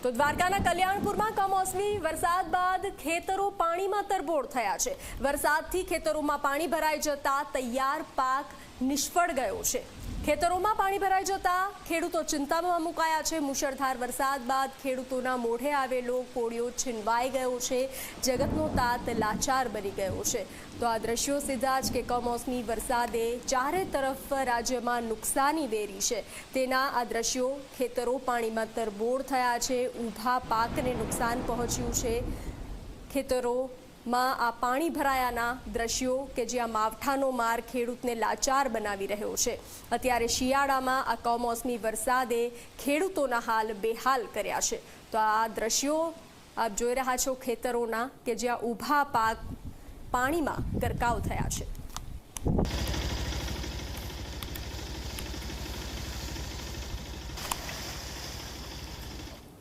તો દ્વારકાના કલ્યાણપુરમાં કમોસમી વરસાદ બાદ ખેતરો પાણીમાં તરબોળ થયા છે। વરસાદથી ખેતરોમાં પાણી ભરાઈ જતા તૈયાર પાક નિષ્ફળ ગયો છે। ખેતરોમાં પાણી ભરાઈ જતા ખેડૂતો ચિંતામાં મુકાયા છે। મુશળધાર વરસાદ બાદ ખેડૂતોના મોઢે આવેલો કોળિયો છીનવાઈ ગયો છે। જગતનો તાત લાચાર બની ગયો છે। તો આ દ્રશ્યો સીધા જ કે કમોસમી વરસાદે ચારે તરફ રાજ્યમાં નુકસાની વેરી છે તેના આ દ્રશ્યો। ખેતરો પાણીમાં તરબોળ થયા છે, ઊભા પાકને નુકસાન પહોંચ્યું છે। ખેતરોમાં આ પાણી ભરાયાના દ્રશ્યો કે જ્યાં માવઠાનો માર ખેડૂતને લાચાર બનાવી રહ્યો છે। અત્યારે શિયાળામાં આ કમોસમી વરસાદે ખેડૂતોના હાલ બેહાલ કર્યા છે। તો આ દ્રશ્યો આપ જોઈ રહ્યા છો ખેતરોના કે જ્યાં ઊભા પાક પાણીમાં ગરકાવ થયા છે।